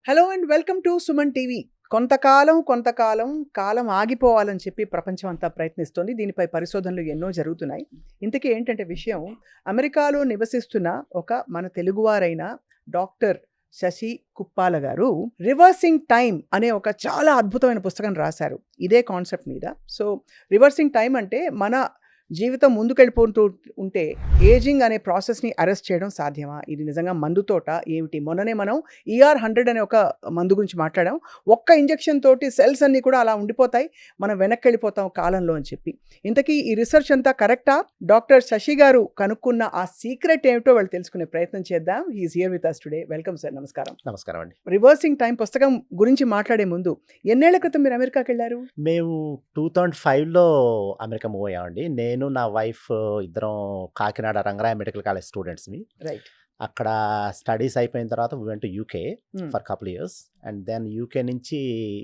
Hello and welcome to Suman TV. కాలం ఆగిపోవాలని చెప్పి ప్రపంచం అంతా ప్రయత్నిస్తోంది. దీనిపై పరిశోధనలు ఎన్నో జరుగుతున్నాయి. ఇంతకీ ఏంటంటే విషయం, అమెరికాలో నివసిస్తున్న ఒక మన తెలుగువారైన డాక్టర్ శశి కుప్పాల గారు 'రివర్సింగ్ టైమ్' అనే ఒక చాలా అద్భుతమైన పుస్తకం రాశారు ఇదే కాన్సెప్ట్ మీద. సో రివర్సింగ్ టైమ్ అంటే మన జీవితం ముందుకెళ్ళిపోతూ ఉంటే ఏజింగ్ అనే ప్రాసెస్ని అరెస్ట్ చేయడం సాధ్యమా? ఇది నిజంగా మందుతోట ఏమిటి? మొన్ననే మనం ER100 అనే ఒక మందు గురించి మాట్లాడాం. ఒక్క ఇంజెక్షన్ తోటి సెల్స్ అన్నీ కూడా అలా ఉండిపోతాయి, మనం వెనక్కి వెళ్ళిపోతాం కాలంలో అని చెప్పి. ఇంతకీ ఈ రీసెర్చ్ అంతా కరెక్టా? డాక్టర్ శశి గారు కనుక్కున్న ఆ సీక్రెట్ ఏమిటో వాళ్ళు తెలుసుకునే ప్రయత్నం చేద్దాం. He is here with us today. Welcome sir. నమస్కారం. నమస్కారం అండి. రివర్సింగ్ టైం పుస్తకం గురించి మాట్లాడే ముందు, ఎన్నేళ్ల క్రితం మీరు అమెరికాకి వెళ్ళారు? మేము 2005లో అమెరికా మూవ్ అయ్యామండి. నేను, నా వైఫ్ ఇద్దరం కాకినాడ రంగరాయ మెడికల్ కాలేజ్ స్టూడెంట్స్‌మి. రైట్. అక్కడ స్టడీస్ అయిపోయిన తర్వాత we went to UK for couple years and then UK నుంచి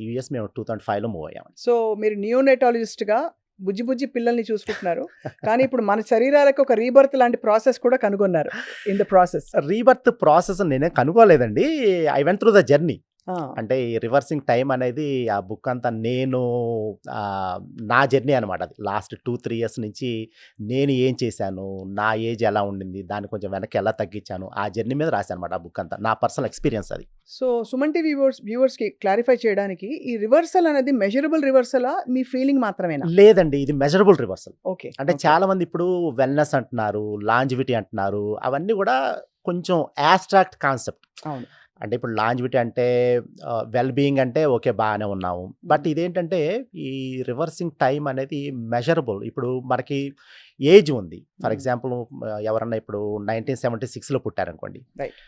యూఎస్ మేము 2005లో మూవ్ అయ్యామండి. సో మీరు నియోనేటాలజిస్ట్గా బుజ్జి పిల్లల్ని చూసుకుంటున్నారు. కానీ ఇప్పుడు మన శరీరాలకు ఒక రీబర్త్ లాంటి ప్రాసెస్ కూడా కనుగొన్నారు in the process. Rebirth process నేనే కనుక్కోలేదండి. I went through the journey. అంటే ఈ రివర్సింగ్ టైం అనేది ఆ బుక్ అంతా నేను నా జర్నీ అనమాట. అది లాస్ట్ 2-3 ఇయర్స్ నుంచి నేను ఏం చేశాను, నా ఏజ్ ఎలా ఉండింది, దాన్ని కొంచెం వెనక్కి ఎలా తగ్గించాను, ఆ జర్నీ మీద రాశాను అనమాట ఆ బుక్ అంతా. నా పర్సనల్ ఎక్స్పీరియన్స్ అది. సో సుమన్ టీవీ వ్యూవర్స్కి క్లారిఫై చేయడానికి, ఈ రివర్సల్ అనేది మెజరబుల్ రివర్సలా, మీ ఫీలింగ్ మాత్రమేనా? లేదండి, ఇది మెజరబుల్ రివర్సల్. ఓకే. అంటే చాలా మంది ఇప్పుడు వెల్నెస్ అంటున్నారు, లాంజివిటీ అంటున్నారు. అవన్నీ కూడా కొంచెం యాబ్స్ట్రాక్ట్ కాన్సెప్ట్. అవును. అంటే ఇప్పుడు లాంజివిటీ అంటే వెల్ బీయింగ్ అంటే ఓకే, బాగానే ఉన్నాము. బట్ ఇదేంటంటే ఈ రివర్సింగ్ టైం అనేది మెజరబుల్. ఇప్పుడు మనకి ఏజ్ ఉంది. ఫర్ ఎగ్జాంపుల్ ఎవరన్నా ఇప్పుడు 1976లో పుట్టారనుకోండి, రైట్,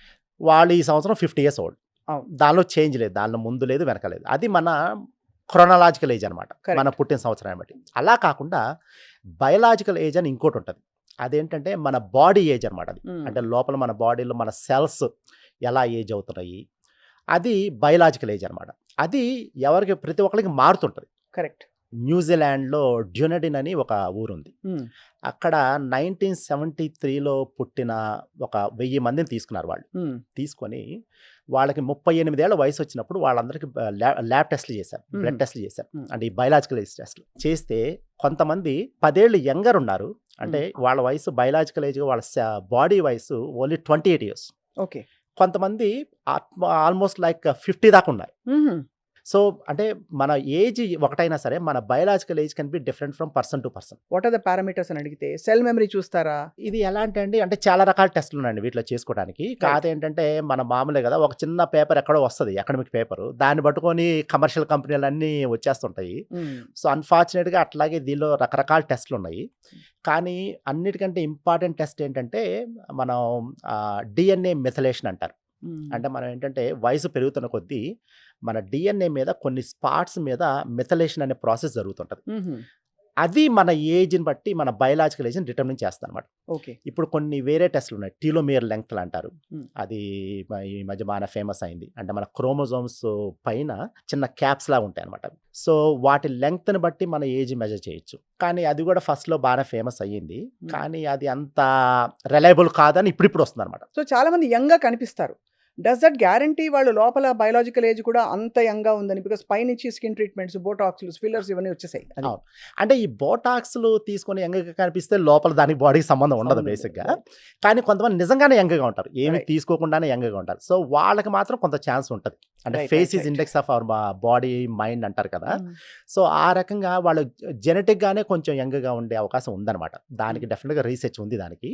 వాళ్ళు ఈ సంవత్సరం 50 ఇయర్స్ ఓల్డ్. అవును. దానిలో చేంజ్ లేదు, దానిలో ముందు లేదు, వెనక లేదు. అది మన క్రొనాలజికల్ ఏజ్ అనమాట, మన పుట్టిన సంవత్సరాన్ని బట్టి. అలా కాకుండా బయలాజికల్ ఏజ్ అని ఇంకోటి ఉంటుంది. అదేంటంటే మన బాడీ ఏజ్ అనమాట. అది అంటే లోపల మన బాడీలో మన సెల్స్ ఎలా ఏజ్ అవుతున్నాయి, అది బయలాజికల్ ఏజ్ అనమాట. అది ఎవరికి ప్రతి ఒక్కరికి మారుతుంటుంది. కరెక్ట్. న్యూజిలాండ్లో డ్యూనడిన్ అని ఒక ఊరుంది. అక్కడ 1973లో పుట్టిన ఒక 1000 మందిని తీసుకున్నారు వాళ్ళు. తీసుకొని వాళ్ళకి 38 ఏళ్ల వయసు వచ్చినప్పుడు వాళ్ళందరికీ ల్యాబ్ టెస్ట్లు చేశారు, బ్లడ్ టెస్ట్లు చేశారు. అంటే ఈ బయలాజికల్ ఏజ్ టెస్ట్లు చేస్తే కొంతమంది 10 ఏళ్ళు యంగర్ ఉన్నారు. అంటే వాళ్ళ వయసు బయలాజికల్ ఏజ్, వాళ్ళ బాడీ వయసు ఓన్లీ 28 ఇయర్స్. ఓకే. కొంతమంది ఆల్మోస్ట్ లైక్ 50 దాకా ఉన్నారు. సో అంటే మన ఏజ్ ఒకటైనా సరే మన biological age can be different from person to person. What are the parameters అని అడిగితే, సెల్ మెమరీ చూస్తారా? ఇది ఎలా అంటే చాలా రకాల టెస్టులు ఉన్నాయండి వీటిలో చేసుకోవడానికి. కాదు ఏంటంటే మన మామూలే కదా, ఒక చిన్న పేపర్ ఎక్కడో వస్తుంది, అకాడమిక్ పేపర్, దాన్ని పట్టుకొని కమర్షియల్ కంపెనీలు అన్నీ వచ్చేస్తుంటాయి. సో అన్ఫార్చునేట్గా అట్లాగే దీనిలో రకరకాల టెస్టులు ఉన్నాయి. కానీ అన్నిటికంటే ఇంపార్టెంట్ టెస్ట్ ఏంటంటే మనం DNA మెథలేషన్ అంటారు. అంటే మనం ఏంటంటే వయసు పెరుగుతున్న కొద్దీ మన DNA మీద కొన్ని స్పాట్స్ మీద మెథలేషన్ అనే ప్రాసెస్ జరుగుతుంటుంది. అది మన ఏజ్ని బట్టి మన బయలాజికల్ ఏజ్ని డిటర్మిన్ చేస్తుంది అనమాట. ఓకే. ఇప్పుడు కొన్ని వేరే టెస్ట్లు ఉన్నాయి, టీలోమియర్ లెంగ్త్ అంటారు. అది ఈ మధ్య బాగా ఫేమస్ అయింది. అంటే మన క్రోమోజోమ్స్ పైన చిన్న క్యాప్స్ లా ఉంటాయి అనమాట. సో వాటి లెంగ్త్ని బట్టి మన ఏజ్ మెజర్ చేయొచ్చు. కానీ అది కూడా ఫస్ట్లో బాగా ఫేమస్ అయ్యింది. కానీ అది అంత రిలయబుల్ కాదని ఇప్పుడు వస్తుంది అనమాట. సో చాలా మంది యంగ్గా కనిపిస్తారు. డస్ దట్ గ్యారంటీ వాళ్ళు లోపల బయలాజికల్ ఏజ్ కూడా అంత యంగ్గా ఉందని? బికాస్ పైనుంచి స్కిన్ ట్రీట్మెంట్స్, బోటాక్స్లు, ఫిల్లర్స్ ఇవన్నీ వచ్చేసాయి. అంటే ఈ బోటాక్స్లు తీసుకొని యంగ్గా కనిపిస్తే లోపల దానికి బాడీకి సంబంధం ఉండదు బేసిక్గా. కానీ కొంతమంది నిజంగానే యంగ్గా ఉంటారు, ఏమి తీసుకోకుండానే యంగ్గా ఉంటారు. సో వాళ్ళకి మాత్రం కొంత ఛాన్స్ ఉంటుంది. అంటే face is index of our body mind అంటారు కదా. సో ఆ రకంగా వాళ్ళు జెనెటిక్గానే కొంచెం యంగ్గా ఉండే అవకాశం ఉందన్నమాట. దానికి డెఫినెట్గా రీసెర్చ్ ఉంది దానికి.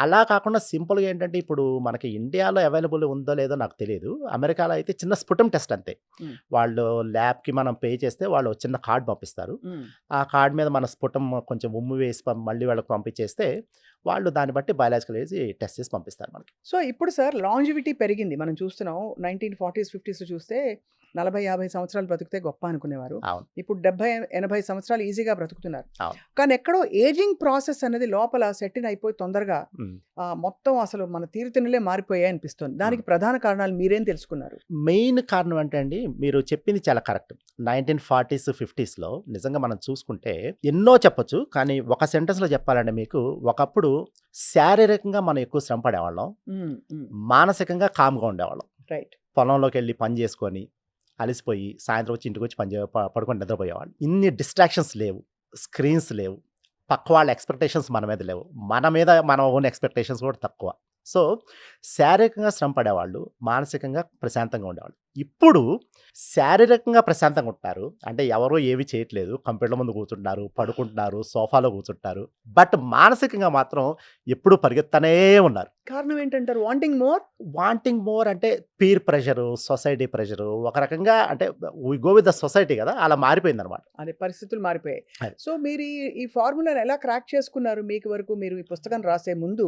అలా కాకుండా సింపుల్గా ఏంటంటే ఇప్పుడు మనకి ఇండియాలో అవైలబుల్ ఉందో లేదో నాకు తెలియదు. అమెరికాలో అయితే చిన్న స్పుటమ్ టెస్ట్ అంతే. వాళ్ళు ల్యాబ్కి మనం పే చేస్తే వాళ్ళు చిన్న కార్డ్ పంపిస్తారు. ఆ కార్డ్ మీద మన స్పుటమ్ కొంచెం ఉమ్ము వేసి మళ్ళీ వాళ్ళకి పంపించేస్తే వాళ్ళు దాన్ని బట్టి బయలాజికల్ ఏజ్ టెస్ట్ చేసి పంపిస్తారు మనకి. సో ఇప్పుడు సార్ లాంజివిటీ పెరిగింది, మనం చూస్తున్నాం. 1940s 50s చూస్తే 40-50 సంవత్సరాలు బ్రతికితే గొప్ప అనుకునేవారు. ఇప్పుడు 70-80 సంవత్సరాలు ఈజీగా బ్రతుకుతున్నారు. కానీ ఎక్కడో ఏజింగ్ ప్రాసెస్ అనేది లోపల సెటిల్ అయిపోయి తొందరగా మొత్తం అసలు మన తీరుతెన్నులే మారిపోయాయి అనిపిస్తుంది. దానికి ప్రధాన కారణాలు మీరేం తెలుసుకున్నారు? మెయిన్ కారణం అంటే అండి, మీరు చెప్పింది చాలా కరెక్ట్. 1940s 50sలో నిజంగా మనం చూసుకుంటే ఎన్నో చెప్పొచ్చు. కానీ ఒక సెంటెన్స్లో చెప్పాలంటే మీకు, ఒకప్పుడు శారీరకంగా మనం ఎక్కువ శ్రమ పడేవాళ్ళం, మానసికంగా కామ్గా ఉండేవాళ్ళం. రైట్. పొలంలోకి వెళ్ళి పని చేసుకొని అలసిపోయి సాయంత్రం వచ్చి ఇంటికి వచ్చి పడుకొని నిద్రపోయేవాళ్ళు. ఇన్ని డిస్ట్రాక్షన్స్ లేవు, స్క్రీన్స్ లేవు, పక్క వాళ్ళ ఎక్స్పెక్టేషన్స్ మన మీద లేవు, మన ఓన్ ఎక్స్పెక్టేషన్స్ కూడా తక్కువ. సో శారీరకంగా శ్రమ పడేవాళ్ళు, మానసికంగా ప్రశాంతంగా ఉండేవాళ్ళు. ఇప్పుడు శారీరకంగా ప్రశాంతంగా ఉంటారు, అంటే ఎవరో ఏవి చేయట్లేదు, కంప్యూటర్ ముందు కూర్చుంటున్నారు, పడుకుంటున్నారు, సోఫాలో కూర్చుంటారు, బట్ మానసికంగా మాత్రం ఎప్పుడూ పరిగెత్తనే ఉన్నారు. కారణం ఏంటంటారు? వాంటింగ్ మోర్ అంటే పీర్ ప్రెషరు, సొసైటీ ప్రెషరు, ఒక రకంగా అంటే we go with the society కదా, అలా మారిపోయింది అనమాట. అదే పరిస్థితులు మారిపోయాయి. అది. సో మీరు ఈ ఫార్ములాని ఎలా క్రాక్ చేసుకున్నారు? మీకు వరకు మీరు ఈ పుస్తకం రాసే ముందు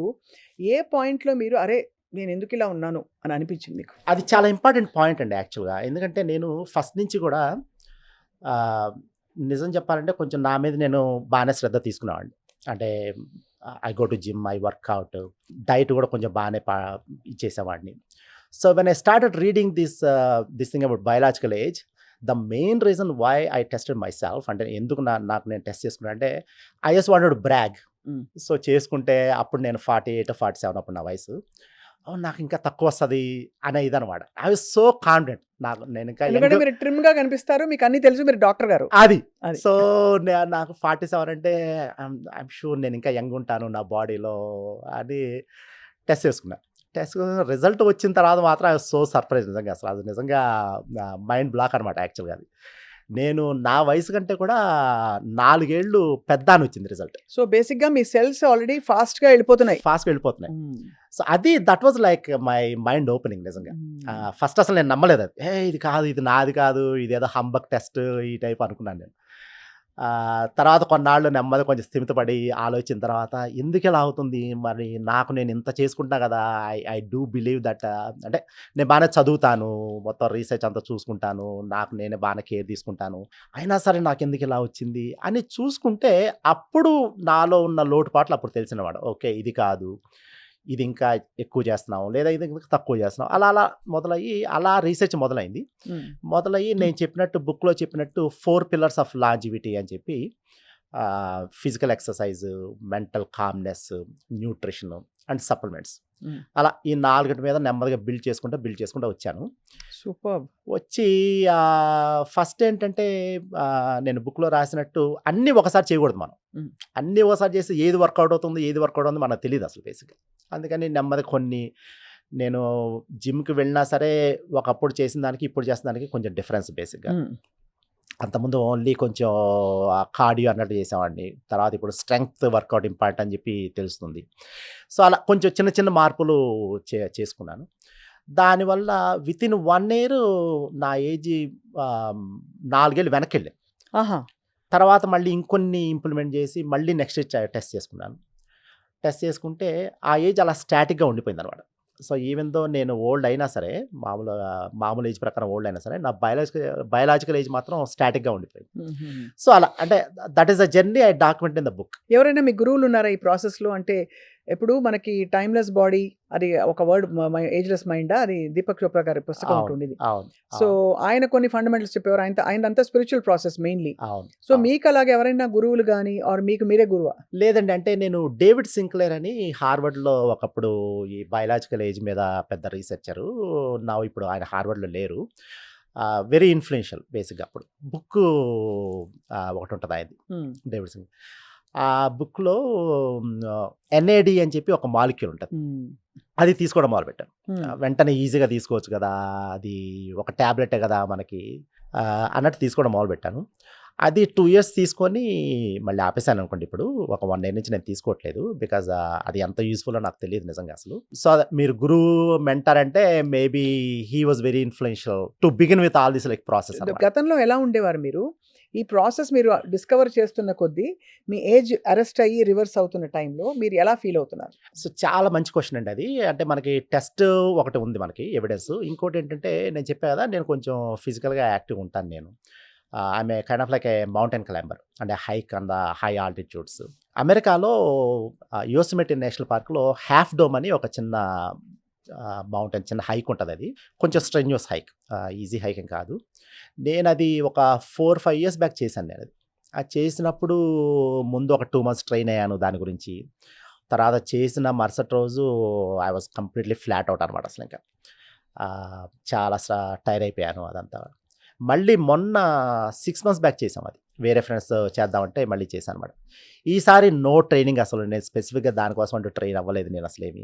ఏ పాయింట్లో మీరు అరే నేను ఎందుకు ఇలా ఉన్నాను అని అనిపించింది మీకు? అది చాలా ఇంపార్టెంట్ పాయింట్ అండి యాక్చువల్గా. ఎందుకంటే నేను ఫస్ట్ నుంచి కూడా ఆ, నిజం చెప్పాలంటే కొంచెం నా మీద నేను బాగానే శ్రద్ధ తీసుకునేవాడిని. అంటే I go to gym, I workout, diet కూడా కొంచెం బాగానే ఇచ్చేసేవాడిని. So when I started reading this thing about biological age, the main reason why I tested myself, అంటే ఎందుకు నాకు నేను టెస్ట్ చేసుకున్నా అంటే I just wanted brag. So చేసుకుంటే అప్పుడు నేను 48, 47 అప్పుడు నా వయసు. నాకు ఇంకా తక్కువ వస్తుంది అనే ఇదనమాట. I was so confident. నేను ఇంకా ఎందుకంటే మీరు ట్రిమ్ గా కనిపిస్తారు, మీకు అన్ని తెలుసు, మీరు డాక్టర్ గారు. అది అది. సో నాకు 47 అంటే ఐఎమ్ షూర్ నేను ఇంకా యంగ్ ఉంటాను నా బాడీలో అని టెస్ట్ చేసుకున్నా. టెస్ట్ రిజల్ట్ వచ్చిన తర్వాత మాత్రం ఐ వాజ్ సో సర్ప్రైజ్. నిజంగా అసలు అది నిజంగా మైండ్ బ్లాక్ అనమాట యాక్చువల్గా. అది నేను నా వయసు కంటే కూడా 4 ఏళ్ళు పెద్ద అని వచ్చింది రిజల్ట్. సో బేసిక్ గా మీ సెల్స్ ఆల్రెడీ ఫాస్ట్ గా వెళ్ళిపోతున్నాయి. ఫాస్ట్గా వెళ్ళిపోతున్నాయి. సో అది that was like my mind opening నిజంగా. ఫస్ట్ అసలు నేను నమ్మలేదు. అది ఇది కాదు, ఇది నాది కాదు, ఇది ఏదో హంబక్ టెస్ట్ ఈ టైప్ అనుకున్నాను నేను. తర్వాత కొన్నాళ్ళు నెమ్మది కొంచెం స్థిమితపడి ఆలోచించిన తర్వాత ఎందుకు ఇలా అవుతుంది, మరి నాకు నేను ఇంత చేసుకుంటా కదా, ఐ డూ బిలీవ్ దట్, అంటే నేను బాగానే చదువుతాను, మొత్తం రీసెర్చ్ అంతా చూసుకుంటాను, నాకు నేనే బాగానే కేర్ తీసుకుంటాను, అయినా సరే నాకు ఎందుకు ఇలా వచ్చింది అని చూసుకుంటే అప్పుడు నాలో ఉన్న లోటుపాట్లు అప్పుడు తెలిసినవాడు. ఓకే ఇది కాదు, ఇది ఇంకా ఎక్కువ చేస్తున్నాం, లేదా ఇది ఇంకా తక్కువ చేస్తున్నాం, అలా అలా మొదలయ్యి అలా రీసెర్చ్ మొదలైంది. మొదలయ్యి నేను చెప్పినట్టు బుక్లో చెప్పినట్టు 4 పిల్లర్స్ ఆఫ్ లాంజివిటీ అని చెప్పి physical exercise, mental calmness, nutrition and supplements, అలా ఈ 4 మీద నెమ్మదిగా బిల్డ్ చేసుకుంటూ వచ్చాను. సూపర్. వచ్చి ఫస్ట్ ఏంటంటే నేను బుక్లో రాసినట్టు అన్నీ ఒకసారి చేయకూడదు మనం. అన్నీ ఒకసారి చేసి ఏది వర్కౌట్ అవుతుంది మనకు తెలియదు అసలు బేసిక్గా. అందుకని నెమ్మది కొన్ని నేను జిమ్కి వెళ్ళినా సరే ఒకప్పుడు చేసిన దానికి ఇప్పుడు చేసిన దానికి కొంచెం డిఫరెన్స్ బేసిక్గా. అంతకుముందు ఓన్లీ కొంచెం కార్డియో అన్నట్టు చేసేవాడిని, తర్వాత ఇప్పుడు స్ట్రెంగ్త్ వర్కౌట్ ఇంపార్టెంట్ అని చెప్పి తెలుస్తుంది. సో అలా కొంచెం చిన్న చిన్న మార్పులు చేసుకున్నాను. దానివల్ల విత్ ఇన్ 1 year నా ఏజ్ 4 ఏళ్ళు వెనక్కి వెళ్ళాను. తర్వాత మళ్ళీ ఇంకొన్ని ఇంప్లిమెంట్ చేసి మళ్ళీ నెక్స్ట్ టెస్ట్ చేసుకున్నాను. టెస్ట్ చేసుకుంటే ఆ ఏజ్ అలా స్టాటిక్గా ఉండిపోయింది అనమాట. సో ఈవెన్ దో నేను ఓల్డ్ అయినా సరే, మామూలు ఏజ్ ప్రకారం ఓల్డ్ అయినా సరే, నా బయలాజికల్ ఏజ్ మాత్రం స్టాటిక్గా ఉండిపోయింది. సో అలా అంటే that is the journey I document in the book. ఎవరైనా మీ గురువులు ఉన్నారా ఈ ప్రాసెస్లో? అంటే ఎప్పుడు మనకి టైమ్లెస్ బాడీ, అది ఒక వర్డ్, ఏజ్లెస్ మైండ్, అది దీపక్ చోప్రా గారి పుస్తకం ఉంటుంది. సో ఆయన కొన్ని ఫండమెంటల్స్ చెప్పేవారు. ఆయనంతా స్పిరిచువల్ ప్రాసెస్ మెయిన్లీ. సో మీకు అలాగే ఎవరైనా గురువులు కానీ, ఆర్ మీకు మీరే గురువా? లేదండి, అంటే నేను డేవిడ్ సింక్లేర్ అని హార్వర్డ్లో ఒకప్పుడు ఈ బయలాజికల్ ఏజ్ మీద పెద్ద రీసెర్చరు, నా ఇప్పుడు ఆయన హార్వర్డ్లో లేరు, వెరీ ఇన్ఫ్లుయెన్షియల్ బేసిక్గా. అప్పుడు బుక్ ఒకటి ఉంటుంది ఆయనది, డేవిడ్ సింగ్. ఆ బుక్లో NAD అని చెప్పి ఒక మాలిక్యూల్ ఉంటుంది, అది తీసుకోవడం మొదలుపెట్టాను. వెంటనే ఈజీగా తీసుకోవచ్చు కదా, అది ఒక ట్యాబ్లెటే కదా మనకి అన్నట్టు తీసుకోవడం మొదలుపెట్టాను. అది 2 years తీసుకొని మళ్ళీ ఆపేసాను అనుకోండి. ఇప్పుడు ఒక 1 year నుంచి నేను తీసుకోవట్లేదు, బికాజ్ అది ఎంత యూస్ఫుల్లో నాకు తెలియదు నిజంగా అసలు. సో మీరు గురువు మెంటర్ అంటే maybe he was very influential to begin with all this like process. గతంలో ఎలా ఉండేవారు మీరు? ఈ ప్రాసెస్ మీరు డిస్కవర్ చేస్తున్న కొద్దీ మీ ఏజ్ అరెస్ట్ అయ్యి రివర్స్ అవుతున్న టైంలో మీరు ఎలా ఫీల్ అవుతున్నారు? సో చాలా మంచి క్వశ్చన్ అండి అది. అంటే మనకి టెస్ట్ ఒకటి ఉంది, మనకి ఎవిడెన్స్. ఇంకోటి ఏంటంటే నేను చెప్పా కదా, నేను కొంచెం ఫిజికల్గా యాక్టివ్ ఉంటాను. నేను I'm kind of like A mountain climber and hike on the high altitudes. అమెరికాలో యోసెమిటీ నేషనల్ పార్క్లో హాఫ్ డోమ్ అని ఒక చిన్న మౌంటైన్, చిన్న హైక్ ఉంటుంది. అది కొంచెం స్ట్రెన్యూస్ హైక్, ఈజీ హైకింగ్ కాదు. నేను అది ఒక 4-5 years బ్యాక్ చేశాను. నేను అది చేసినప్పుడు ముందు ఒక 2 months ట్రైన్ అయ్యాను దాని గురించి. తర్వాత చేసిన మరుసటి రోజు I was completely flat out అనమాట. అసలు ఇంకా చాలా టైర్ అయిపోయాను అదంతా. మళ్ళీ మొన్న 6 మంత్స్ బ్యాక్ చేసాం అది. వేరే ఫ్రెండ్స్ చేద్దామంటే మళ్ళీ చేశాను అనమాట. ఈసారి నో ట్రైనింగ్ అసలు. నేను స్పెసిఫిక్‌గా దానికోసం అంటూ ట్రైన్ అవ్వలేదు నేను అసలేమి.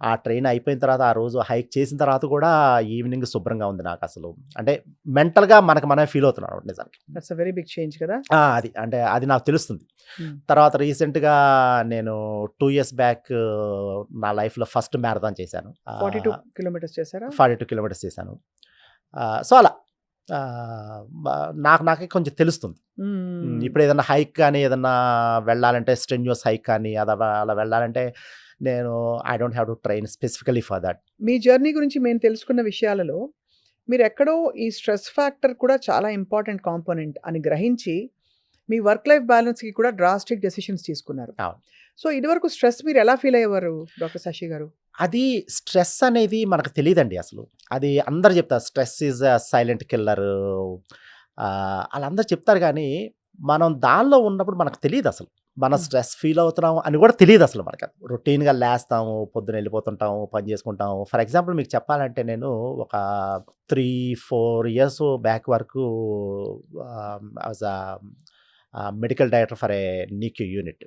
ఆ ట్రైన్ అయిపోయిన తర్వాత ఆ రోజు హైక్ చేసిన తర్వాత కూడా ఈవినింగ్ శుభ్రంగా ఉంది నాకసలు. అంటే మెంటల్‌గా మనకు మనమే ఫీల్ అవుతున్నాం అనమాట నిజానికి. That's a very big change కదా! అది అంటే అది నాకు తెలుస్తుంది. హ్మ్. తర్వాత రీసెంట్‌గా నేను 2 ఇయర్స్ బ్యాక్ నా లైఫ్‌లో ఫస్ట్ మ్యారథాన్ చేశాను. 42 కిలోమీటర్స్ చేశారా? 42 కిలోమీటర్స్ చేశాను. సో అలా నాకే కొంచెం తెలుస్తుంది. ఇప్పుడు ఏదన్నా హైక్ కానీ ఏదన్నా వెళ్ళాలంటే స్ట్రెన్యూస్ హైక్ కానీ అలా వెళ్ళాలంటే నేను I don't have to train specifically for that. Me journey గురించి మేము తెలుసుకున్న విషయాలలో మీరెక్కడో ఈ స్ట్రెస్ ఫ్యాక్టర్ కూడా చాలా ఇంపార్టెంట్ కాంపోనెంట్ అని గ్రహించి మీ వర్క్ లైఫ్ బ్యాలెన్స్‌కి కూడా డ్రాస్టిక్ డెసిషన్స్ తీసుకున్నారు. అవును. సో ఇదివరకు స్ట్రెస్ మీరు ఎలా ఫీల్ అయ్యేవారు డాక్టర్ శశి గారు? అది స్ట్రెస్ అనేది మనకు తెలీదండి అసలు. అది అందరూ చెప్తారు stress is a silent killer అలా అందరూ చెప్తారు కానీ మనం దానిలో ఉన్నప్పుడు మనకు తెలీదసలు. మనం స్ట్రెస్ ఫీల్ అవుతున్నాం అని కూడా తెలీదసలు మనకి. రొటీన్‌గా లేస్తాము, పొద్దున వెళ్ళిపోతుంటాము, పని చేసుకుంటాము. ఫర్ ఎగ్జాంపుల్ మీకు చెప్పాలంటే నేను ఒక 3, 4 ఇయర్స్ బ్యాక్ వరకు as medical director for a NICU unit.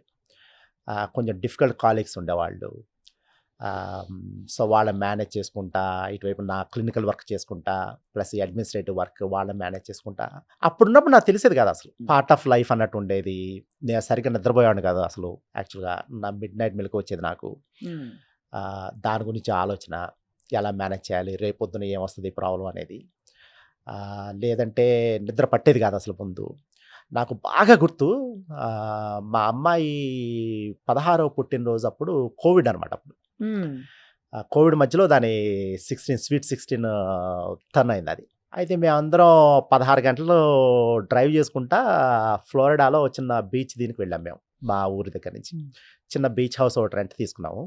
కొంచెం డిఫికల్ట్ కాలీగ్స్ ఉండేవాళ్ళు. సో వాళ్ళని మేనేజ్ చేసుకుంటా, ఇటువైపు నా క్లినికల్ వర్క్ చేసుకుంటా, ప్లస్ ఈ అడ్మినిస్ట్రేటివ్ వర్క్ వాళ్ళని మేనేజ్ చేసుకుంటా. అప్పుడున్నప్పుడు నాకు తెలిసేది కాదు అసలు. పార్ట్ ఆఫ్ లైఫ్ అన్నట్టు ఉండేది. నేను సరిగ్గా నిద్రపోయేవాడిని కాదు అసలు. యాక్చువల్‌గా నా మిడ్ నైట్ మెలుకువ వచ్చేది నాకు. దాని గురించి ఆలోచన, ఎలా మేనేజ్ చేయాలి, రేపొద్దున ఏమొస్తుంది ప్రాబ్లం అనేది. లేదంటే నిద్ర పట్టేది కాదు అసలు ముందు. నాకు బాగా గుర్తు మా అమ్మాయి 16వ పుట్టినరోజు అప్పుడు కోవిడ్ అనమాట అప్పుడు. కోవిడ్ మధ్యలో దాని 16 స్వీట్ 16 టర్న్ అయింది అది. అయితే మేమందరం 16 గంటలు డ్రైవ్ చేసుకుంటా ఫ్లోరిడాలో చిన్న బీచ్ దీనికి వెళ్ళాం మేము మా ఊరి దగ్గర నుంచి. చిన్న బీచ్ హౌస్ ఒకటి రెంట్ తీసుకున్నాము.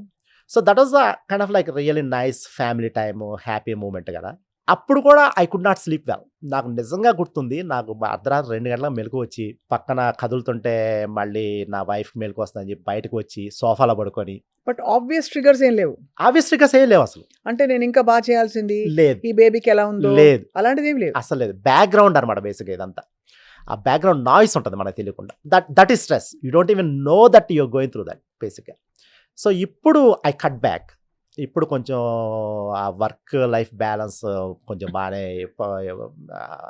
So that was kind of like really nice family time, happy moment కదా. అప్పుడు కూడా I could not sleep well. నాకు నిజంగా గుర్తుంది. నాకు అర్ధరాత్రి 2 గంటలకు మెలుకువ వచ్చి పక్కన కదులుతుంటే మళ్ళీ నా వైఫ్ మెలుకువ వస్తుందని చెప్పి బయటకు వచ్చి సోఫాలో పడుకొని. బట్ ఆబ్వియస్ ట్రిగర్స్ ఏం లేవు. ఆబ్వియస్ ట్రిగర్స్ ఏం లేవు అసలు. అంటే నేను ఇంకా బాగా చేయాల్సింది లేదు, ఈ బేబీకి ఎలా ఉందో లేదు, అలాంటిది ఏం లేదు. అసలు లేదు. బ్యాక్గ్రౌండ్ అనమాట బేసిక్గా ఇదంతా. ఆ బ్యాక్గ్రౌండ్ నాయిస్ ఉంటుంది మనకు తెలియకుండా. That is stress. You don't even know that you're going through that బేసిక్గా. సో ఇప్పుడు ఐ కట్ బ్యాక్. ఇప్పుడు కొంచెం ఆ వర్క్ లైఫ్ బ్యాలెన్స్ కొంచెం బాగానే.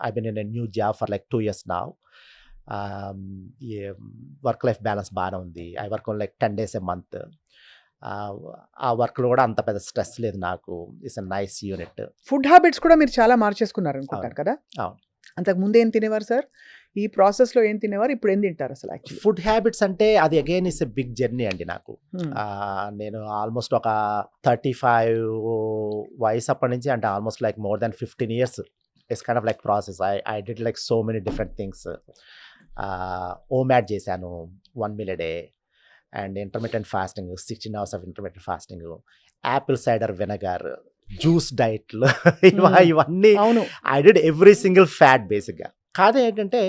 I been in a new job for like 2 years now. Work life balance బాగానే ఉంది. I work like 10 days a month. ఆ వర్క్లో కూడా అంత పెద్ద స్ట్రెస్ లేదు నాకు. It's a nice unit. Food habits కూడా మీరు చాలా మార్చేసుకున్నారు అనుకుంటారు కదా? అవును. అంతకు ముందు ఏం తినేవారు సార్? ఈ ప్రాసెస్లో ఏం తినేవారు? ఇప్పుడు ఏం తింటారు అసలు? యాక్చువల్లీ ఫుడ్ హ్యాబిట్స్ అంటే అది again is a big journey అండి నాకు. నేను ఆల్మోస్ట్ ఒక 35 వయసు అప్పటి నుంచి, అంటే almost like more than 15 years it's kind of like process. I did like so many different things. OMAD చేశాను 1 meal a day, and intermediate fasting 16 hours of intermediate fasting, apple cider vinegar, juice డైట్లు, ఇవన్నీ I did every single fat బేసిక్గా. కాదు ఏంటంటే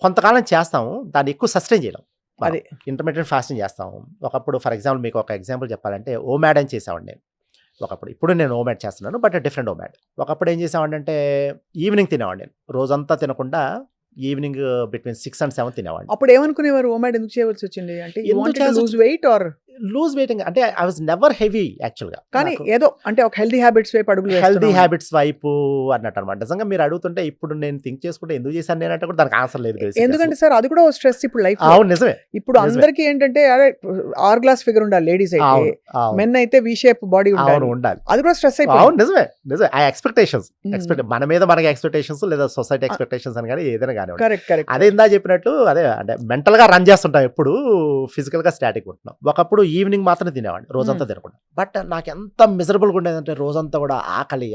కొంతకాలం చేస్తాము, దాన్ని ఎక్కువ సస్టైన్ చేయడం. అదే ఇంటర్మీడియట్ ఫాస్టింగ్ చేస్తాము. ఒకప్పుడు ఫర్ ఎగ్జాంపుల్ మీకు ఒక ఎగ్జాంపుల్ చెప్పాలంటే ఓమాడ్ అని చేసామండి నేను ఒకప్పుడు. ఇప్పుడు నేను ఓమాడ్ చేస్తున్నాను, బట్ డిఫరెంట్ ఓమాడ్. ఒకప్పుడు ఏం చేసామండి అంటే ఈవినింగ్ తినేవాడిని నేను. రోజంతా తినకుండా ఈవినింగ్ బిట్వీన్ 6 and 7 తినేవాడిని. అప్పుడు ఏమనుకునేవారు ఓమాడ్ ఎందుకు చేయవలసి వచ్చింది? అంటే lose weight or lose waiting అంటే ఐ వాజ్ నెవర్ హెవీ యాక్చువల్గా. కానీ ఏదో అంటే ఒక హెల్దీ హ్యాబిట్స్ వైపు అడుగులు హెల్దీ హ్యాబిట్స్ వైపు అన్నట్టు అనమాట. నిజంగా మీరు అడుగుతుంటే ఇప్పుడు నేను థింక్ చేసుకుంటే ఎందుకు చేశాను నేనంటే కూడా దానికి ఆన్సర్ లేదు. ఎందుకంటే సార్ అది కూడా స్ట్రెస్ ఇప్పుడు లైఫ్. అవును, నిజమే. ఇప్పుడు అందరికీ ఏంటంటే ఆర్ గ్లాస్ ఫిగర్ ఉండాలి లేడీస్ అయితే, మెన్ అయితే వి షేప్ బాడీ ఉండాలి. అది కూడా స్ట్రెస్ అయిపోయింది. అవును, నిజమే. ఆ ఎక్స్పెక్టేషన్స్ మన మీద మనకి ఎక్స్పెక్టేషన్స్ లేదా సొసైటీ ఎక్స్పెక్టేషన్స్ అని కానీ ఏదైనా కానీ. కరెక్ట్. అదే ఇందా చెప్పినట్టు అదే అంటే మెంటల్ గా రన్ చేస్తుంటాం, ఎప్పుడు ఫిజికల్ గా స్టాటిక్ ఉంటున్నాం. ఒకప్పుడు ఈవినింగ్ మాత్రం తినేవాడిని, రోజంతా తినకుండా. బట్ నాకు ఎంత మిజరబుల్గా ఉండేదంటే రోజంతా కూడా ఆకలి,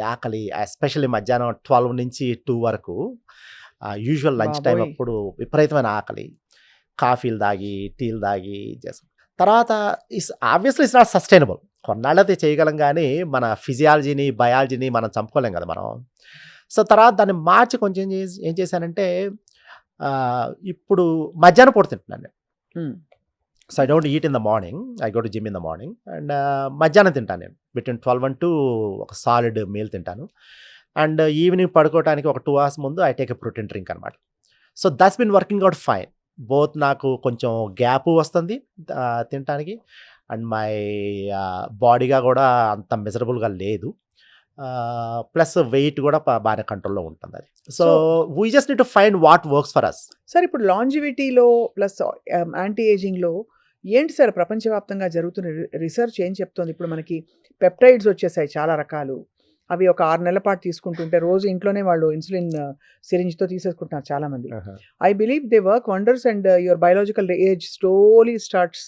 ఎస్పెషల్లీ మధ్యాహ్నం 12 నుంచి 2 వరకు యూజువల్ లంచ్ టైం అప్పుడు విపరీతమైన ఆకలి. కాఫీలు తాగి, టీలు తాగి చేస్తాం. తర్వాత ఆబ్వియస్లీ ఇట్స్ నాట్ సస్టైనబుల్. కొన్నాళ్ళైతే చేయగలం కానీ మన ఫిజియాలజీని, బయాలజీని మనం చంపుకోలేం కదా మనం. సో తర్వాత దాన్ని మార్చి కొంచెం ఏం చేశానంటే ఇప్పుడు మధ్యాహ్నం పూట తింటున్నాను నేను. So I don't eat in the morning, I go to gym in the morning. And మధ్యాహ్నం తింటాను నేను బిట్వీన్ 12 and 2 ఒక సాలిడ్ మీల్ తింటాను. అండ్ ఈవినింగ్ పడుకోవడానికి ఒక 2 hours ముందు I take a protein drink అనమాట. So that's been working out fine. Both నాకు కొంచెం గ్యాప్ వస్తుంది తినటానికి, అండ్ మై బాడీగా కూడా అంత మిజరబుల్గా లేదు. ప్లస్ వెయిట్ కూడా బాగానే కంట్రోల్లో ఉంటుంది అది. So we just need to find what works for us. Sir ఇప్పుడు లాంజివిటీలో ప్లస్ యాంటీ ఏజింగ్లో ఏంటి సార్ ప్రపంచవ్యాప్తంగా జరుగుతున్న రిసర్చ్ ఏం చెప్తోంది? ఇప్పుడు మనకి పెప్టైడ్స్ వచ్చేసాయి చాలా రకాలు. అవి ఒక 6 నెలల పాటు తీసుకుంటుంటే రోజు ఇంట్లోనే వాళ్ళు ఇన్సులిన్ సిరింజ్తో తీసేసుకుంటున్నారు చాలామంది. I believe they work wonders and your biological age slowly starts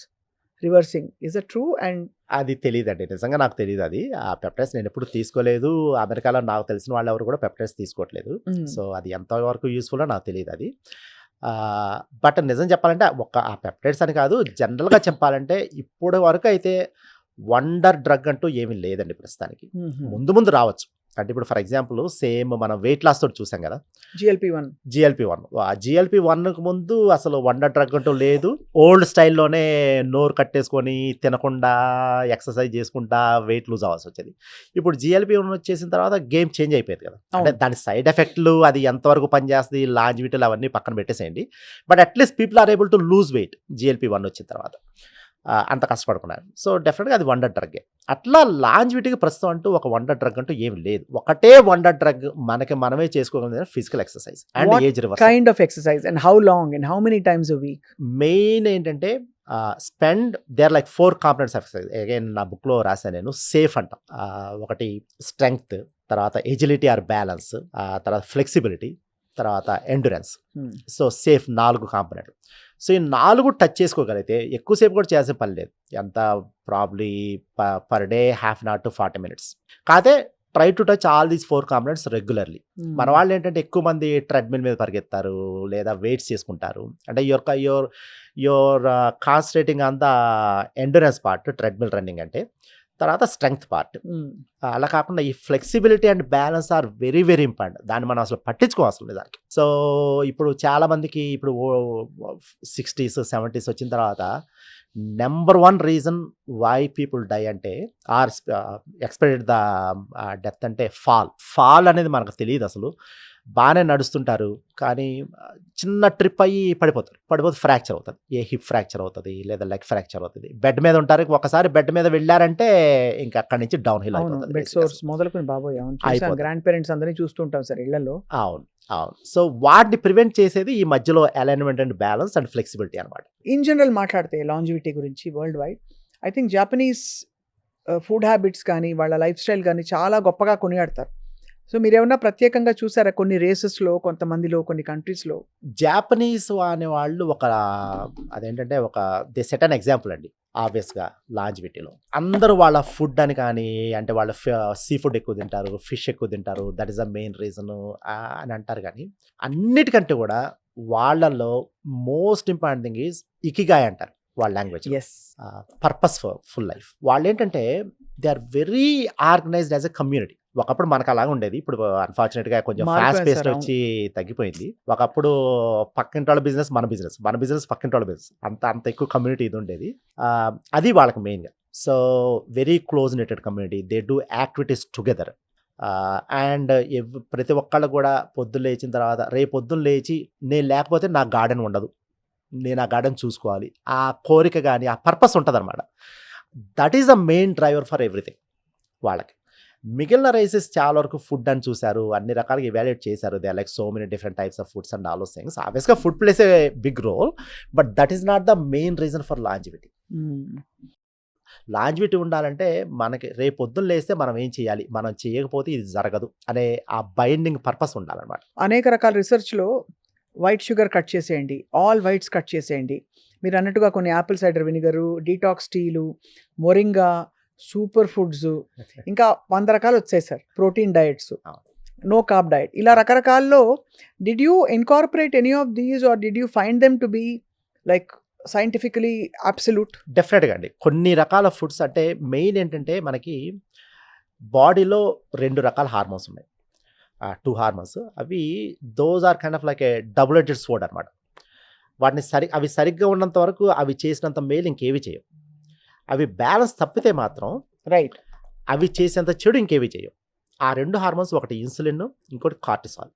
reversing. Is it true? And అది తెలియదండి, నిజంగా నాకు తెలియదు అది. ఆ పెప్టైడ్స్ నేను ఎప్పుడు తీసుకోలేదు. అమెరికాలో నాకు తెలిసిన వాళ్ళు ఎవరు కూడా పెప్టైడ్స్ తీసుకోవట్లేదు. సో అది ఎంతవరకు యూస్ఫుల్లో నాకు తెలియదు అది. బట్ నిజం చెప్పాలంటే ఆ పెప్టైడ్స్ అని కాదు, జనరల్గా చెప్పాలంటే ఇప్పటి వరకు అయితే వండర్ డ్రగ్ అంటూ ఏమీ లేదండి ప్రస్తుతానికి. ముందు ముందు రావచ్చు. అంటే ఇప్పుడు ఫర్ ఎగ్జాంపుల్ సేమ్ మనం వెయిట్ లాస్ తోటి చూసాం కదా, GLP-1. ఆ GLP-1కు ముందు అసలు వండర్ డ్రగ్ అంటూ లేదు. ఓల్డ్ స్టైల్లోనే నోరు కట్టేసుకొని తినకుండా ఎక్సర్సైజ్ చేసుకుంటా వెయిట్ లూజ్ అవ్వాల్సి వచ్చేది. ఇప్పుడు GLP-1 వచ్చేసిన తర్వాత గేమ్ చేంజ్ అయిపోయింది కదా. అంటే దాని సైడ్ ఎఫెక్ట్లు, అది ఎంతవరకు పనిచేస్తుంది, లాంజివిటీలు అవన్నీ పక్కన పెట్టేసేయండి. But at least people are able to lose weight GLP-1 వచ్చిన తర్వాత. అంత కష్టపడుకున్నారు. సో డెఫినెట్గా అది వండర్ డ్రగ్గే. అట్లా లాంజివిటీకి ప్రస్తుతం అంటూ ఒక వండర్ డ్రగ్ అంటూ ఏమి లేదు. ఒకటే వండర్ డ్రగ్ మనకి మనమే చేసుకోగలిగిన physical exercise and age reversal. Kind of exercise and how long and how many times a week? Main ఏంటంటే spend there like 4 components of exercise. Again నా బుక్లో రాశాను నేను. సేఫ్ అంటాం, ఒకటి స్ట్రెంగ్త్, తర్వాత ఎజిలిటీ ఆర్ బ్యాలెన్స్, తర్వాత ఫ్లెక్సిబిలిటీ, తర్వాత ఎండ్యూరెన్స్. సో సేఫ్ 4 కాంపోనెంట్లు. సో ఈ 4 టచ్ చేసుకోగలిగితే ఎక్కువసేపు కూడా చేయాల్సిన పని లేదు. ఎంత probably per day ½ an hour to 40 minutes. కాకపోతే try to touch all these 4 components regularly. మన వాళ్ళు ఏంటంటే ఎక్కువ మంది ట్రెడ్మిల్ మీద పరిగెత్తారు లేదా వెయిట్స్ చేసుకుంటారు. అంటే your concentrating on the endurance part, treadmill running అంటే, తర్వాత స్ట్రెంగ్త్ పార్ట్. అలా కాకుండా ఈ flexibility and balance or very very important. దాన్ని మనం అసలు పట్టించుకోవాల్సిన లేదు దానికి. సో ఇప్పుడు చాలామందికి ఇప్పుడు 60s 70s వచ్చిన తర్వాత number 1 reason why people die అంటే ఆర్ ఎక్స్పెక్టెడ్ ద డెత్ అంటే ఫాల్ అనేది మనకు తెలియదు అసలు. బాగానే నడుస్తుంటారు కానీ చిన్న ట్రిప్ అయ్యి పడిపోతే ఫ్రాక్చర్ అవుతుంది. ఏ హిప్ ఫ్రాక్చర్ అవుతుంది లేదా లెగ్ ఫ్రాక్చర్ అవుతుంది. బెడ్ మీద ఉంటారు, ఒకసారి బెడ్ మీద వెళ్ళారంటే ఇంకా అక్కడి నుంచి డౌన్ హిల్ అయిపోతుంది. బెడ్ సోర్స్ మొదలుకొని బాబోయ్ గ్రాండ్ పేరెంట్స్ అందరినీ చూస్తుంటాం సార్ ఇళ్లలో. అవును. సో వాటిని ప్రివెంట్ చేసేది ఈ మధ్యలో alignment and balance and flexibility అనమాట. ఇన్ జనరల్ మాట్లాడితే లాంజివిటీ గురించి world wide I think Japanese food habits కానీ వాళ్ళ లైఫ్ స్టైల్ కానీ చాలా గొప్పగా కొనియాడతారు. సో మీరేమన్నా ప్రత్యేకంగా చూసారా కొన్ని రేసెస్లో, కొంతమందిలో, కొన్ని కంట్రీస్లో? జాపనీస్ అనే వాళ్ళు అదేంటంటే దే సెట్ అన్ ఎగ్జాంపుల్ అండి. ఆబ్వియస్గా లాంజివిటీలో అందరూ వాళ్ళ ఫుడ్ అని కానీ, అంటే వాళ్ళ సీ ఫుడ్ ఎక్కువ తింటారు, ఫిష్ ఎక్కువ తింటారు, that is the main reason అని అంటారు. కానీ అన్నిటికంటే కూడా వాళ్ళల్లో most important thing is ikigai అంటారు వాళ్ళ లాంగ్వేజ్. Purposeful life. వాళ్ళు ఏంటంటే they are very organised as a community. ఒకప్పుడు మనకు అలాగే ఉండేది. ఇప్పుడు అన్ఫార్చునేట్గా కొంచెం ఫాస్ట్ పేస్డ్ వచ్చి తగ్గిపోయింది. ఒకప్పుడు పక్కింటి వాళ్ళ బిజినెస్ మన బిజినెస్ పక్కింటి వాళ్ళ బిజినెస్, అంత ఎక్కువ కమ్యూనిటీ ఇది ఉండేది. అది వాళ్ళకి మెయిన్గా. So very close netted community. They do activities together. And ప్రతి ఒక్కళ్ళు కూడా పొద్దున్న లేచిన తర్వాత పొద్దున్న లేచి నేను లేకపోతే నా గార్డెన్ ఉండదు, నేను ఆ గార్డెన్ చూసుకోవాలి, ఆ కోరిక కానీ ఆ పర్పస్ ఉంటుంది అనమాట. That is the main driver for everything వాళ్ళకి. మిగిలిన రైసెస్ చాలా వరకు ఫుడ్ అని చూశారు, అన్ని రకాలుగా ఇవాల్యుయేట్ చేశారు. They are like so many different types of foods and all those things. ఆబ్వియస్గా food plays a big role, but that is not the main reason for longevity. Longevity ఉండాలంటే మనకి పొద్దున్న లేస్తే మనం ఏం చేయాలి, మనం చేయకపోతే ఇది జరగదు అనే ఆ బైండింగ్ పర్పస్ ఉండాలన్నమాట. అనేక రకాల రీసెర్చ్లో వైట్ షుగర్ కట్ చేసేయండి, ఆల్ వైట్స్ కట్ చేసేయండి, మీరు అన్నట్టుగా కొన్ని యాపిల్ సైడర్ వినిగరు, డీటాక్స్ టీలు, మొరింగా, సూపర్ ఫుడ్స్, ఇంకా 100 రకాలు వచ్చాయి sir. Protein diets, no carb diet, ఇలా రకరకాల్లో. Did you incorporate any of these or did you find them to be like scientifically absolute? డెఫినెట్గా అండి. కొన్ని రకాల ఫుడ్స్ అంటే మెయిన్ ఏంటంటే మనకి బాడీలో 2 రకాల హార్మోన్స్ ఉన్నాయి, 2 హార్మోన్స్. అవి those are kind of like a double edged sword అనమాట. వాటిని అవి సరిగ్గా ఉన్నంత వరకు అవి చేసినంత మేలు ఇంకేవి చేయవు. అవి బ్యాలెన్స్ తప్పితే మాత్రం రైట్. అవి చేసేంత చెడు ఇంకేవి చేయవు. ఆ 2 హార్మోన్స్, ఒకటి ఇన్సులిన్, ఇంకోటి కార్టిసాల్.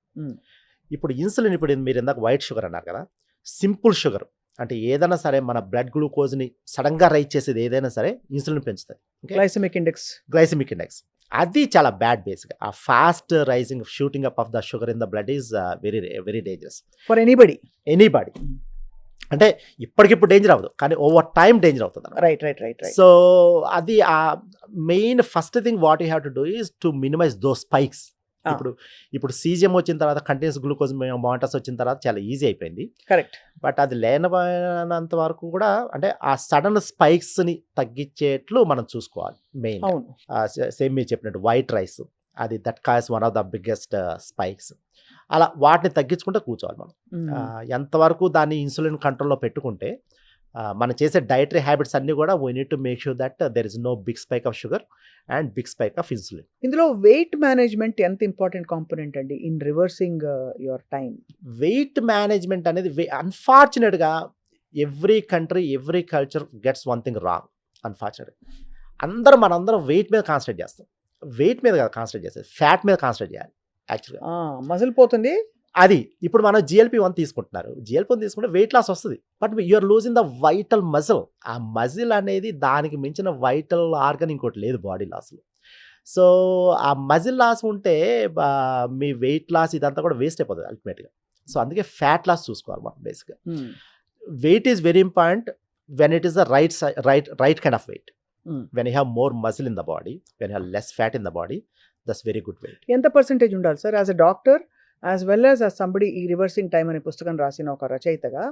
ఇప్పుడు ఇన్సులిన్, ఇప్పుడు మీరు ఇందాక వైట్ షుగర్ అన్నారు కదా, సింపుల్ షుగర్ అంటే ఏదైనా సరే మన బ్లడ్ గ్లూకోజ్ని సడన్గా రైజ్ చేసేది ఏదైనా సరే ఇన్సులిన్ పెంచుతుంది. గ్లైసెమిక్ ఇండెక్స్ అది చాలా బ్యాడ్ బేస్గా. ఆ fast rising shooting up of the sugar in the blood is very very dangerous for anybody. అంటే ఇప్పటికిప్పుడు డేంజర్ అవ్వదు, కానీ ఓవర్ టైం డేంజర్ అవుతుంది. రైట్. సో అది ఆ main first thing what you have to do is to minimise those spikes. ఇప్పుడు CGM వచ్చిన తర్వాత, కంటిన్యూస్ గ్లూకోజ్ మానిటర్స్ వచ్చిన తర్వాత చాలా ఈజీ అయిపోయింది. కరెక్ట్. బట్ అది లేనంత వరకు కూడా అంటే ఆ సడన్ స్పైక్స్ని తగ్గించేట్లు మనం చూసుకోవాలి. మెయిన్ సేమ్ మీరు చెప్పినట్టు వైట్ రైస్, అది that cos one of the biggest spikes. అలా వాటిని తగ్గించుకుంటే కూర్చోవాలి మనం. ఎంతవరకు దాన్ని ఇన్సులిన్ కంట్రోల్లో పెట్టుకుంటే మనం చేసే డైటరీ హ్యాబిట్స్ అన్నీ కూడా we need to make sure that there is no big spike of sugar and big spike of insulin. ఇందులో వెయిట్ మేనేజ్మెంట్ ఎంత ఇంపార్టెంట్ కాంపోనెంట్ అండి in reversing your time? Weight management అనేది అన్ఫార్చునేట్గా every country, every culture gets one thing wrong. Unfortunate మనందరం weight మీద concentrate చేస్తాం. Weight మీద concentrate చేస్తాం, ఫ్యాట్ మీద కాన్సన్ట్రేట్ చేయాలి. యాక్చువల్గా మజిల్ పోతుంది. అది ఇప్పుడు మనం GLP-1 తీసుకుంటున్నారు, GLP-1 తీసుకుంటే వెయిట్ లాస్ వస్తుంది, but you're losing the vital muscle. ఆ మజిల్ అనేది దానికి మించిన వైటల్ ఆర్గన్ ఇంకోటి లేదు బాడీ లాస్లో. సో ఆ మజిల్ లాస్ ఉంటే మీ వెయిట్ లాస్ ఇదంతా కూడా వేస్ట్ అయిపోతుంది అల్టిమేట్గా. సో అందుకే ఫ్యాట్ లాస్ చూసుకోవాలి మనం బేసిక్గా. Weight is very important when it is the right kind of weight. When you have more muscle in the body, when you have less fat in the body, that's very good weight. ఎంత percentage ఉండాలి sir as a doctor as well as somebody? ఈ reversing time అనే పుస్తకం రాసిన ఒక రచయితగా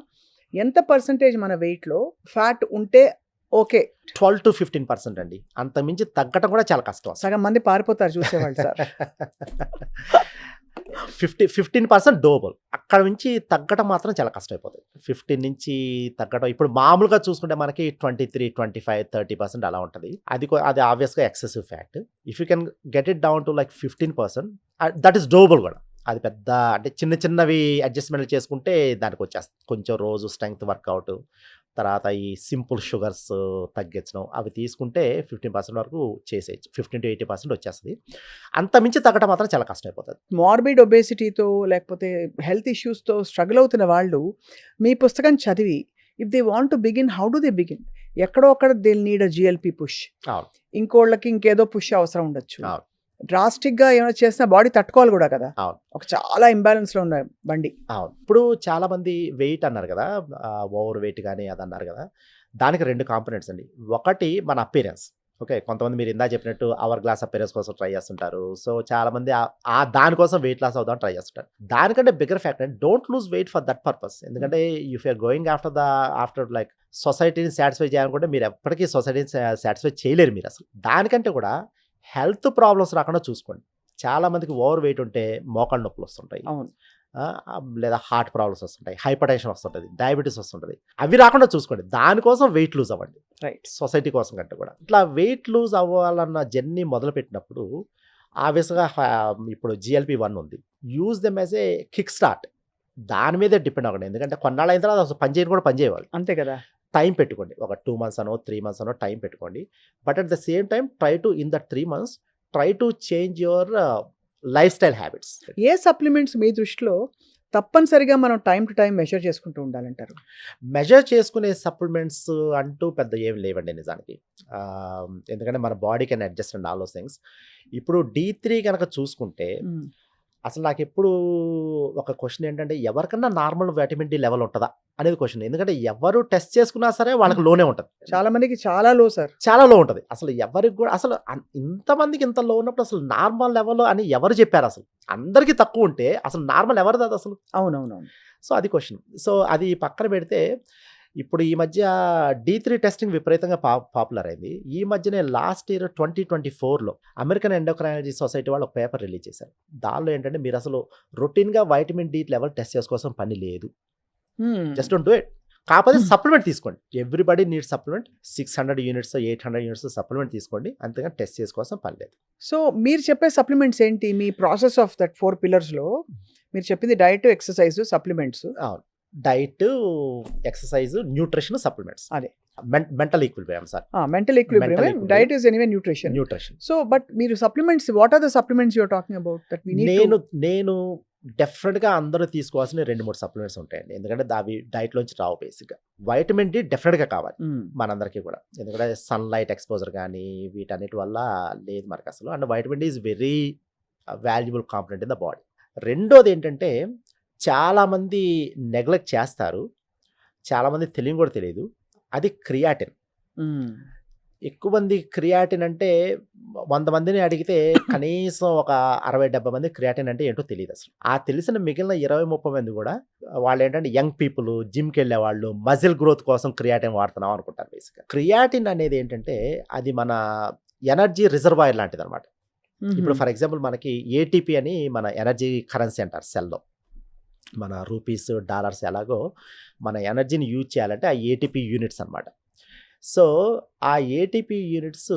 ఎంత percentage మన వెయిట్లో ఫ్యాట్ ఉంటే ఓకే? 12 to 15% అండి. అంత మించి తగ్గటం కూడా చాలా కష్టం. సగం మంది పారిపోతారు చూసేవాళ్ళు సార్. 15% డోబుల్. అక్కడ నుంచి తగ్గటం మాత్రం చాలా కష్టం అయిపోతుంది. 15 నుంచి తగ్గటం ఇప్పుడు మామూలుగా చూసుకుంటే మనకి 23, 25, 30% అలా ఉంటుంది. అది ఆబ్వియస్గా excessive fat. If you can get it down to like 15%, that is doable కూడా. అది పెద్ద అంటే చిన్నవి అడ్జస్ట్మెంట్లు చేసుకుంటే దానికి వచ్చేస్తుంది. కొంచెం రోజు స్ట్రెంగ్త్ వర్కౌట్, తర్వాత ఈ సింపుల్ షుగర్స్ తగ్గించడం, అవి తీసుకుంటే 15% వరకు చేసేయచ్చు. 15 to 80% వచ్చేస్తుంది. అంత మించి తగ్గడం మాత్రం చాలా కష్టం అయిపోతుంది. మార్బిడ్ ఒబేసిటీతో లేకపోతే హెల్త్ ఇష్యూస్తో స్ట్రగుల్ అవుతున్న వాళ్ళు మీ పుస్తకం చదివి if they want to begin, how do they begin? ఎక్కడో అక్కడ they need a GLP push, ఇంకోళ్ళకి ఇంకేదో పుష్ అవసరం ఉండొచ్చు. డ్రాస్టిక్గా ఏమైనా చేసినా బాడీ తట్టుకోవాలి కూడా కదా. ఒక చాలా ఇంబ్యాలెన్స్లో ఉన్న బండి. ఇప్పుడు చాలా మంది వెయిట్ అన్నారు కదా, ఓవర్ వెయిట్ కానీ అది అన్నారు కదా, దానికి 2 కాంపోనెంట్స్ అండి. ఒకటి మన అపీరెన్స్. ఓకే, కొంతమంది మీరు ఇందా చెప్పినట్టు అవర్ గ్లాస్ అపీరెన్స్ కోసం ట్రై చేస్తుంటారు. సో చాలా మంది దానికోసం వెయిట్ లాస్ అవుదాం ట్రై చేస్తుంటారు. దానికంటే bigger factor, don't lose weight for that purpose. ఎందుకంటే if you're going after like సొసైటీని సాటిస్ఫై చేయాలనుకుంటే మీరు ఎప్పటికీ సొసైటీని సాటిస్ఫై చేయలేరు మీరు అసలు. దానికంటే కూడా హెల్త్ ప్రాబ్లమ్స్ రాకుండా చూసుకోండి. చాలామందికి ఓవర్ వెయిట్ ఉంటే మోకాళ్ళ నొప్పులు వస్తుంటాయి, లేదా హార్ట్ ప్రాబ్లమ్స్ వస్తుంటాయి, హైపర్ టెన్షన్ వస్తుంటుంది, డయాబెటీస్ వస్తుంటుంది. అవి రాకుండా చూసుకోండి. దానికోసం వెయిట్ లూజ్ అవ్వండి. రైట్. సొసైటీ కోసం కంటే కూడా ఇట్లా వెయిట్ లూజ్ అవ్వాలన్న జర్నీ మొదలుపెట్టినప్పుడు ఆబ్వియస్గా ఇప్పుడు GLP-1 ఉంది, use them as a kick start. దాని మీదే డిపెండ్ అవ్వండి. ఎందుకంటే కొన్నాళ్ళు అయిన తర్వాత అసలు పని చేయవాలి. అంతే కదా. టైం పెట్టుకోండి, ఒక 2 months అనో 3 months అనో టైం పెట్టుకోండి. But at the same time try to in that 3 months try to change your lifestyle habits. ఏ సప్లిమెంట్స్ మీ దృష్టిలో తప్పనిసరిగా మనం టైం టు టైం మెజర్ చేసుకుంటూ ఉండాలంటారు? మెజర్ చేసుకునే సప్లిమెంట్స్ అంటూ పెద్ద ఏం లేవండి నిజానికి. ఎందుకంటే మన body can adjust and all those things. ఇప్పుడు D3 కనుక చూసుకుంటే అసలు నాకు ఎప్పుడు ఒక క్వశ్చన్ ఏంటంటే, ఎవరికన్నా నార్మల్ విటమిన్ D లెవెల్ ఉంటుందా అనేది క్వశ్చన్. ఎందుకంటే ఎవరు టెస్ట్ చేసుకున్నా సరే వాళ్ళకి లోనే ఉంటుంది. చాలా మందికి చాలా లో సార్, చాలా లో ఉంటుంది. అసలు ఎవరికి కూడా అసలు ఇంతమందికి ఇంత లో ఉన్నప్పుడు అసలు నార్మల్ లెవెల్ అని ఎవరు చెప్పారు? అసలు అందరికీ తక్కువ ఉంటే అసలు నార్మల్ ఎవరిది అది అసలు? అవునవునవును. సో అది క్వశ్చన్. సో అది పక్కన పెడితే ఇప్పుడు ఈ మధ్య D3 టెస్టింగ్ విపరీతంగా పాపులర్ అయింది. ఈ మధ్యనే లాస్ట్ ఇయర్ 2024లో అమెరికన్ ఎండోక్రైనాలజీ సొసైటీ వాళ్ళు ఒక పేపర్ రిలీజ్ చేశారు. దానిలో ఏంటంటే మీరు అసలు రొటీన్గా వైటమిన్ D లెవెల్ టెస్ట్ చేసుకోవాల్సిన పని లేదు. Just don't do it. కాకపోతే సప్లిమెంట్ తీసుకోండి. Everybody need supplement. 600 units 800 units supplement తీసుకోండి, అంతేగాని టెస్ట్ చేసుకోవాల్సిన పని లేదు. సో మీరు చెప్పే సప్లిమెంట్స్ ఏంటి? మీ ప్రాసెస్ ఆఫ్ దట్ 4 pillars లో మీరు చెప్పింది డైట్, ఎక్సర్సైజ్, సప్లిమెంట్స్. అవును. Diet, exercise, nutrition, supplements. అదే. Mental equilibrium sir. Mental equilibrium, diet is anyway nutrition. So but మీరు supplements, what are the supplements you are talking about that we need? నేను డెఫినెట్గా అందరూ తీసుకోవాల్సిన 2-3 సప్లిమెంట్స్ ఉంటాయండి. ఎందుకంటే అవి డైట్లోంచి రావు. బేసిక్గా వైటమిన్ డి డెఫినెట్గా కావాలి మనందరికీ కూడా. ఎందుకంటే సన్లైట్ ఎక్స్పోజర్ కానీ వీటన్నిటి వల్ల లేదు మనకు అసలు. And vitamin D is very valuable component in the body. రెండోది ఏంటంటే చాలామంది నెగ్లెక్ట్ చేస్తారు, చాలామంది తెలియని కూడా తెలియదు, అది క్రియాటిన్. ఎక్కువ మంది క్రియాటిన్ అంటే 100 మందిని అడిగితే కనీసం ఒక 60-70 మంది క్రియాటిన్ అంటే ఏంటో తెలియదు అసలు. ఆ తెలిసిన మిగిలిన 20-30 మంది కూడా వాళ్ళు ఏంటంటే యంగ్ పీపుల్, జిమ్కి వెళ్ళే వాళ్ళు, మజిల్ గ్రోత్ కోసం క్రియాటిన్ వాడుతున్నాం అనుకుంటారు. బేసిక్గా క్రియాటిన్ అనేది ఏంటంటే అది మన ఎనర్జీ రిజర్వాయర్ లాంటిది అనమాట. ఇప్పుడు ఫర్ ఎగ్జాంపుల్ మనకి ఏటీపీ అని మన ఎనర్జీ కరెన్సీ అంటారు సెల్లో. మన రూపీస్, డాలర్స్ ఎలాగో మన ఎనర్జీని యూజ్ చేయాలంటే ఆ ఏటీపీ యూనిట్స్ అనమాట. సో ఆ ఏటీపీ యూనిట్స్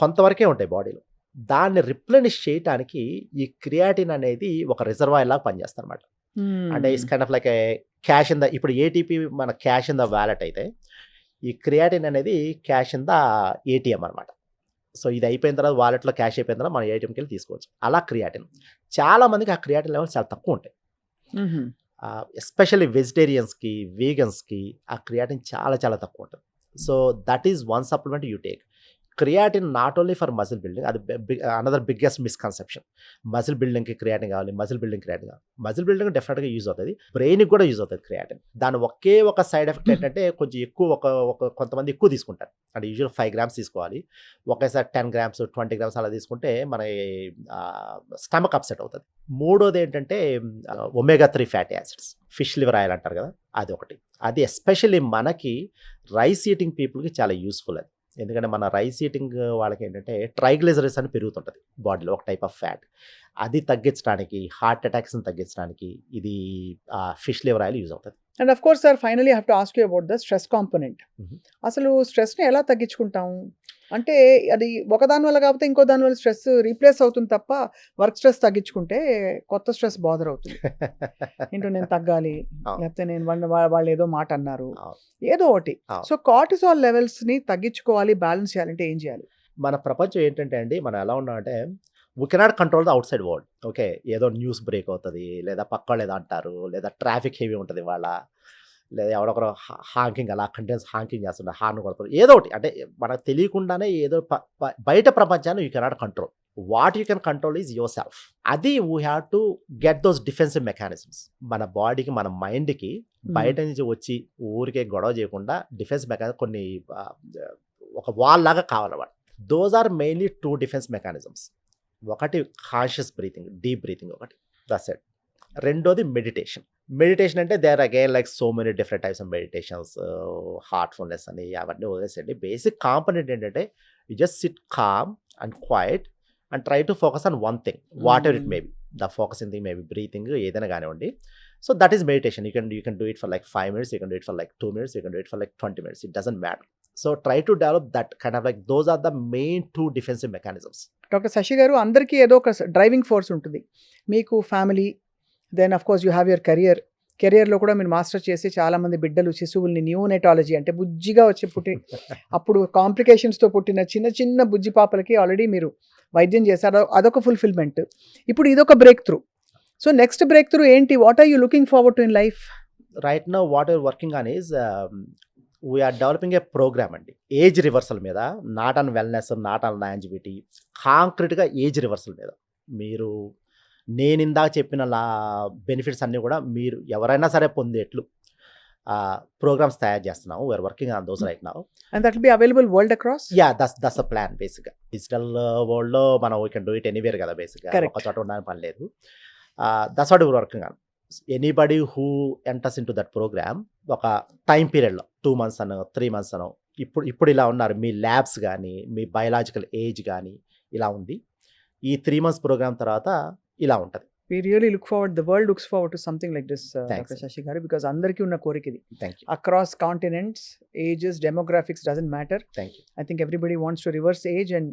కొంతవరకే ఉంటాయి బాడీలో. దాన్ని రిప్లెనిష్ చేయడానికి ఈ క్రియాటిన్ అనేది ఒక రిజర్వాయర్ లాగా పనిచేస్తుంది అనమాట. అంటే it's kind of like A cash in the, ఇప్పుడు ఏటీపీ మన క్యాష్ ఇన్ ద వ్యాలెట్ అయితే ఈ క్రియాటిన్ అనేది క్యాష్ ఇన్ ద ఏటీఎం అనమాట. సో ఇది అయిపోయిన తర్వాత వాలెట్లో క్యాష్ అయిపోయిన తర్వాత మనం ఏటీఎంకి వెళ్ళి తీసుకోవచ్చు. అలా క్రియాటిన్ చాలా మందికి ఆ క్రియాటిన్ లెవెల్స్ చాలా తక్కువ ఉంటాయి. ఎస్పెషల్లీ వెజిటేరియన్స్కి, వీగన్స్కి ఆ క్రియాటిన్ చాలా చాలా తక్కువ ఉంటుంది. So that is one supplement you take. Creatine not only for muscle building, అది అనదర్ బిగ్గెస్ట్ మిస్కన్సెప్షన్. మజిల్ బిల్డింగ్కి క్రియాటిన్ కావాలి, మజిల్ బిల్డింగ్ క్రియాటిన్ కావాలి. మజిల్ బిల్డింగ్ డెఫినెట్గా యూజ్ అవుతుంది, బ్రెయిన్కి కూడా యూజ్ అవుతుంది క్రియాటిన్. దాని ఒకే ఒక సైడ్ ఎఫెక్ట్ ఏంటంటే కొంచెం ఎక్కువ కొంతమంది ఎక్కువ తీసుకుంటారు. అంటే యూజువల్ 5 grams తీసుకోవాలి, ఒకేసారి 10 grams 20 grams అలా తీసుకుంటే మన స్టమక్ అప్సెట్ అవుతుంది. మూడోది ఏంటంటే omega three fatty acids, fish liver oil అంటారు కదా, అది ఒకటి. అది ఎస్పెషల్లీ మనకి రైస్ ఈటింగ్ పీపుల్కి చాలా యూస్ఫుల్ అది. ఎందుకంటే మన రైస్ ఈటింగ్ వాళ్ళకి ఏంటంటే ట్రైగ్లిజరైడ్స్ అని పెరుగుతుంటుంది బాడీలో, ఒక టైప్ ఆఫ్ ఫ్యాట్. అది తగ్గించడానికి, హార్ట్ అటాక్స్ని తగ్గించడానికి ఇది ఫిష్ లివర్ ఆయిల్ యూజ్ అవుతుంది. And of course sir, finally have to ask you about the stress component. అసలు స్ట్రెస్ని ఎలా తగ్గించుకుంటాం? అంటే అది ఒకదాని వల్ల కాకపోతే ఇంకో దాని వల్ల స్ట్రెస్ రీప్లేస్ అవుతుంది తప్ప, వర్క్ స్ట్రెస్ తగ్గించుకుంటే కొత్త స్ట్రెస్ బాదర్ అవుతుంది. ఏంటో నేను తగ్గాలి, లేకపోతే నేను వాళ్ళు ఏదో మాట అన్నారు, ఏదో ఒకటి. సో కార్టిసాల్ లెవెల్స్ని తగ్గించుకోవాలి, బ్యాలెన్స్ చేయాలంటే ఏం చేయాలి? మన ప్రపంచం ఏంటంటే అండి, మనం ఎలా ఉన్నామంటే we cannot control the out side world. Okay, ఏదో న్యూస్ బ్రేక్ అవుతుంది, లేదా పక్క వాళ్ళు ఏదో అంటారు, లేదా ట్రాఫిక్ హెవీ ఉంటుంది వాళ్ళ, లేదా ఎవడొకరు హాంకింగ్ అలా కంటిన్యూస్ హాంకింగ్ చేస్తుంటారు, హార్న్ కొడతారు, ఏదో ఒకటి. అంటే మనకు తెలియకుండానే ఏదో బయట ప్రపంచాన్ని you cannot control. What you can control is yourself. అది we have to get those defensive mechanisms. మన బాడీకి, మన మైండ్కి బయట నుంచి వచ్చి ఊరికే గొడవ చేయకుండా డిఫెన్స్ మెకానిజం కొన్ని ఒక వాల్ లాగా కావాలన్నమాట. Those are mainly 2 defence mechanisms. ఒకటి కాన్షియస్ బ్రీతింగ్, డీప్ బ్రీతింగ్ ఒకటి, దట్స్ ఇట్. రెండోది మెడిటేషన్. మెడిటేషన్ అంటే there again like so many different types of meditations, heartfulness అని అవన్నీ వదిలేసండి. బేసిక్ కాంపోనెంట్ ఏంటంటే you just sit calm and quiet and try to focus on one thing, whatever it may be. The focusing thing may be breathing, ఏదైనా కానివ్వండి. So that is meditation. You can do it for like 5 minutes, you can do it for like 2 minutes, you can do it for like 20 minutes. It doesn't matter. So try to develop that kind of like those are the main 2 defensive mechanisms. Doctor Shashi garu, అందరికీ ఏదో ఒక driving force ఉంటుంది. మీకు family, then of course you have your కెరియర్లో కూడా మీరు master చేసి చాలామంది బిడ్డలు, శిశువుల్ని న్యూనెటాలజీ అంటే బుజ్జిగా వచ్చి అప్పుడు కాంప్లికేషన్స్తో పుట్టిన చిన్న చిన్న బుజ్జి పాపలకి ఆల్రెడీ మీరు వైద్యం చేశారు. అదొక ఫుల్ఫిల్మెంట్. ఇప్పుడు ఇదొక breakthrough. So next breakthrough ఏంటి? What are you looking forward to in life? Right now what you're working on is we're developing a programme అండి, ఏజ్ రివర్సల్ మీద. Not on wellness, not on longevity, కాంక్రీట్గా age reversal మీద. మీరు నేను ఇందాక చెప్పిన benefits అన్నీ కూడా మీరు ఎవరైనా సరే పొందేట్లు ప్రోగ్రామ్స్ తయారు చేస్తున్నాము. We are working on those right now. And that will be available world across? Yeah, that's the plan. బేసిక్గా డిజిటల్ వరల్డ్లో మనం we can do it anywhere కదా, బేసిక్గా ఒక చోట ఉండడానికి పని లేదు. That's what we are working on. Anybody who enters into that programme ఒక టైం పీరియడ్లో 2 months అనో 3 months అనో, ఇప్పుడు ఇలా ఉన్నారు, మీ ల్యాబ్స్ కానీ మీ బయలాజికల్ ఏజ్ కానీ ఇలా ఉంది. ఈ 3 months ప్రోగ్రామ్ తర్వాత ఇలా ఉంటుంది. We really look forward, the world looks forward to something like this, Dr. Shashi Garu, because అందరికీ ఉన్న కోరిక ఇది. Across continents, ages, demographics doesn't matter. Thank you. I think everybody wants to reverse age and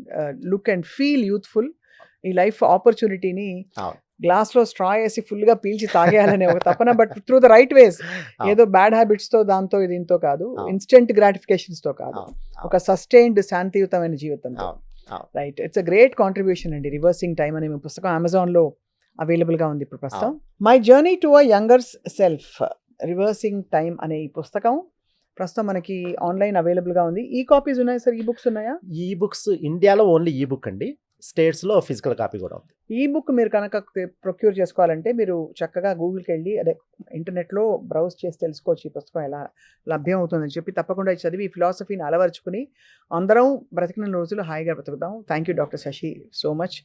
look and feel youthful. ఈ life ఆపర్చునిటీని గ్లాస్లో straw వేసి ఫుల్గా పీల్చి తాగేయాలనే ఒక తపన, బట్ త్రూ ద రైట్ వేస్. ఏదో బ్యాడ్ హ్యాబిట్స్తో దాంతో దీంతో కాదు, ఇన్స్టెంట్ గ్రాటిఫికేషన్స్తో కాదు, ఒక సస్టైన్డ్ శాంతియుతమైన జీవితంతో. Right, it's a great contribution అండి. రివర్సింగ్ టైమ్ అనే మీ పుస్తకం అమెజాన్లో అవైలబుల్గా ఉంది ఇప్పుడు ప్రస్తుతం. My journey to a younger self, reversing time అనే ఈ పుస్తకం ప్రస్తుతం మనకి ఆన్లైన్ అవైలబుల్గా ఉంది. ఈ కాపీస్ ఉన్నాయి సార్? ఈ బుక్స్ ఉన్నాయా? ఈ బుక్స్ ఇండియాలో ఓన్లీ ఈ బుక్ అండి, స్టేట్స్లో ఫిజికల్ కాపీ కూడా ఉంది. ఈ బుక్ మీరు కనుక ప్రొక్యూర్ చేసుకోవాలంటే మీరు చక్కగా గూగుల్కి వెళ్ళి, అదే ఇంటర్నెట్లో బ్రౌజ్ చేసి తెలుసుకోవచ్చు ఈ పుస్తకం ఎలా లభ్యం అవుతుందని చెప్పి. తప్పకుండా ఇది చదివి ఫిలాసఫీని అలవర్చుకుని అందరం బ్రతికిన రోజులు హాయిగా బ్రతుకుదాం. Thank you doctor Shashi so much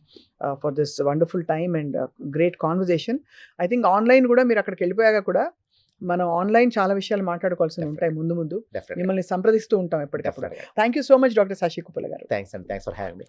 for this wonderful time and great conversation. I think online కూడా మీరు అక్కడికి వెళ్ళిపోయాక కూడా మనం ఆన్లైన్ చాలా విషయాలు మాట్లాడుకోవాల్సి ఉంటాయి ముందు ముందు. మిమ్మల్ని సంప్రదిస్తూ ఉంటాం ఎప్పటికప్పుడు. Thank you so much doctor Shashi Kuppala గారు. Thanks and thanks for having me.